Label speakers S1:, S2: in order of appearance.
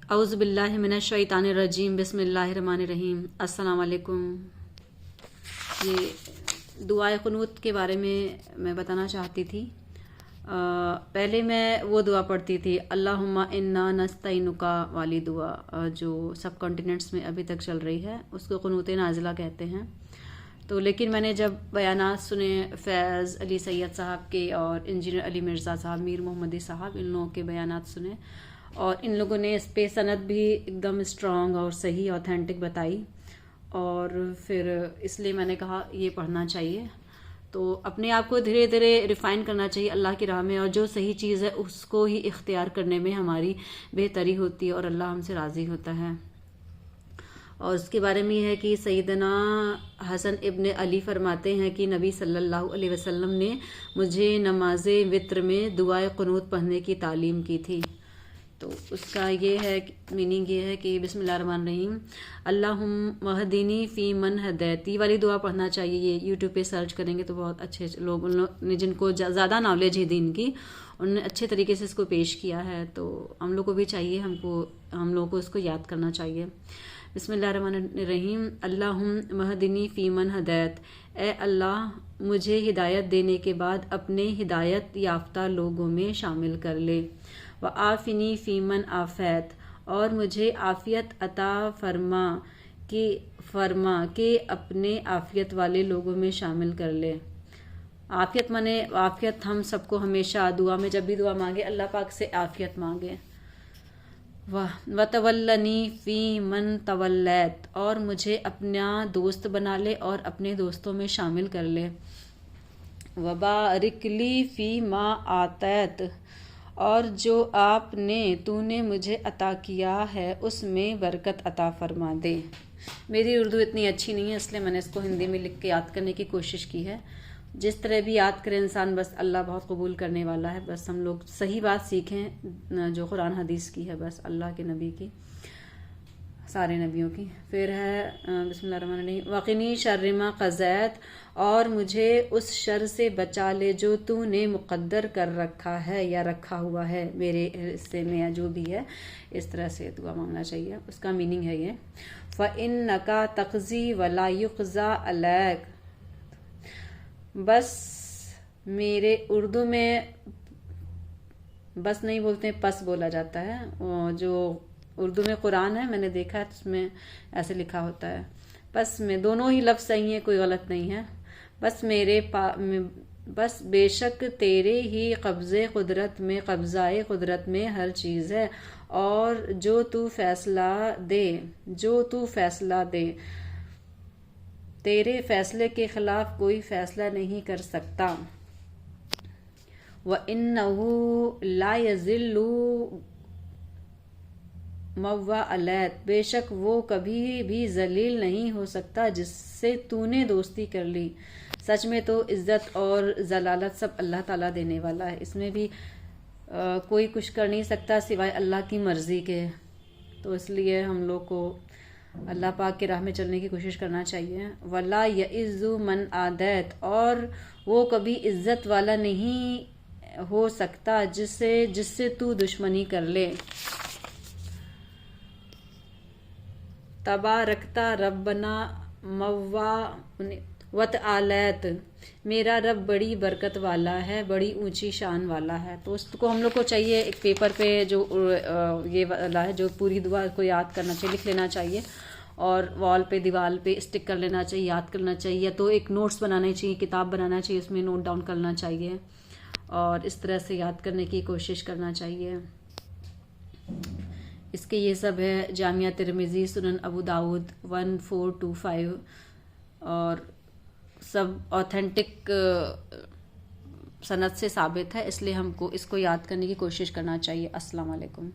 S1: अऊज़ु बिल्लाहि मिनश शैतानिर रजीम बिस्मिल्लाहिर रहमानिर रहीम। अस्सलाम वालेकुम। ये दुआए क़ुनूत के बारे में मैं बताना चाहती थी। पहले मैं वो दुआ पढ़ती थी, अल्लाहुम्मा इन्ना नस्तईनुका वाली दुआ, जो सब कॉन्टिनेंट्स में अभी तक चल रही है, उसको क़ुनूत नाज़िला कहते हैं। तो लेकिन मैंने जब बयानात सुने फैज़ अली सैयद साहब के और इंजीनियर अली मिर्ज़ा साहब, मीर मोहम्मदी साहब, इन लोगों के बयानात सुने और इन लोगों ने इस पे सनद भी एकदम स्ट्रॉन्ग और सही ऑथेंटिक बताई, और फिर इसलिए मैंने कहा ये पढ़ना चाहिए। तो अपने आप को धीरे धीरे रिफ़ाइन करना चाहिए अल्लाह की राह में, और जो सही चीज़ है उसको ही इख्तियार करने में हमारी बेहतरी होती है और अल्लाह हमसे राज़ी होता है। और उसके बारे में यह है कि सैयदना हसन इब्न अली फरमाते हैं कि नबी सल्लल्लाहु अलैहि वसल्लम ने मुझे नमाज वित्र में दुआए क़ुनूत पढ़ने की तालीम की थी। तो उसका ये है, मीनिंग ये है कि बिस्मिल्लाहिर्रहमानिर्रहीम, अल्लाहुम्मा वहदीनी फ़ी मन हदैत, ये वाली दुआ पढ़ना चाहिए। ये यूट्यूब पे सर्च करेंगे तो बहुत अच्छे लोग, उन लोग ने जिनको ज़्यादा नॉलेज है दीन की, उन्होंने अच्छे तरीके से इसको पेश किया है। तो हम लोग को भी चाहिए, हम लोगों को इसको याद करना चाहिए। बिस्मिल्लाहिर्रहमानिर्रहीम, अल्लाहुम्मा वहदीनी फ़ी मन हदैत, ए अल्लाह मुझे हिदायत देने के बाद अपने हिदायत याफ्ता लोगों में शामिल कर ले। व आफ़िनी फ़ीमन आफ़ैत, और मुझे आफ़ियत अता फरमा के अपने आफ़ियत वाले लोगों में शामिल कर ले। आफ़ियत माने आफ़ियत हम सबको हमेशा दुआ में, जब भी दुआ मांगे अल्लाह पाक से आफ़ियत मांगे। व तवल्लनी फ़ी मन तवल्लैत, और मुझे अपना दोस्त बना ले और अपने दोस्तों में शामिल कर ले। व बारिकली फ़ी मा आतैत, और जो तूने मुझे अता किया है उसमें बरकत अता फरमा दे। मेरी उर्दू इतनी अच्छी नहीं है, इसलिए मैंने इसको हिंदी में लिख के याद करने की कोशिश की है। जिस तरह भी याद करे इंसान, बस अल्लाह बहुत कबूल करने वाला है। बस हम लोग सही बात सीखें जो कुरान हदीस की है, बस अल्लाह के नबी की, सारे नबियों की। फिर है बिस्मिल्लाहिर्रहमानिर्रहीम, वक़िनी शर्रि मा क़ज़ैत, और मुझे उस शर से बचा ले जो तूने मुक़द्दर कर रखा है या रखा हुआ है मेरे हिस्से में, या जो भी है। इस तरह से दुआ मांगना चाहिए। उसका मीनिंग है ये, फ़इन्नका तक़ज़ी वला युक़ज़ा अलैक, बस मेरे उर्दू में बस नहीं बोलते, पस बोला जाता है। जो उर्दू में कुरान है मैंने देखा है, उसमें ऐसे लिखा होता है। बस में दोनों ही लफ्ज़ सही हैं, कोई गलत नहीं है। बस बेशक तेरे ही कब्ज़े कुदरत में, कब्ज़ाए कुदरत में हर चीज़ है, और जो तू फैसला दे तेरे फैसले के खिलाफ कोई फैसला नहीं कर सकता। व इन्नहु ला यज़िल्लु मव्वा अलैत, बेशक वो कभी भी जलील नहीं हो सकता जिससे तूने दोस्ती कर ली। सच में तो इज्जत और जलालत सब अल्लाह ताला देने वाला है, इसमें भी कोई कुछ कर नहीं सकता सिवाय अल्लाह की मर्जी के। तो इसलिए हम लोग को अल्लाह पाक की राह में चलने की कोशिश करना चाहिए। वला यइज़्ज़ु मन आदैत, और वो कभी इज्जत वाला नहीं हो सकता जिससे तू दुश्मनी कर ले। तबारकता रब्बना मव्वा वत आलैत, मेरा रब बड़ी बरकत वाला है, बड़ी ऊंची शान वाला है। तो उसको हम लोग को चाहिए एक पेपर पे, जो ये वाला है, जो पूरी दुआ को याद करना चाहिए, लिख लेना चाहिए, और वॉल पे, दीवार पे स्टिक कर लेना चाहिए, याद करना चाहिए। तो एक नोट्स बनाना चाहिए, किताब बनाना चाहिए, उसमें नोट डाउन करना चाहिए, और इस तरह से याद करने की कोशिश करना चाहिए। इसके ये सब है जामिया तिरमिज़ी, सुनन अबू दाऊद 1425, और सब ऑथेंटिक सनद से साबित है, इसलिए हमको इसको याद करने की कोशिश करना चाहिए। अस्सलाम वालेकुम।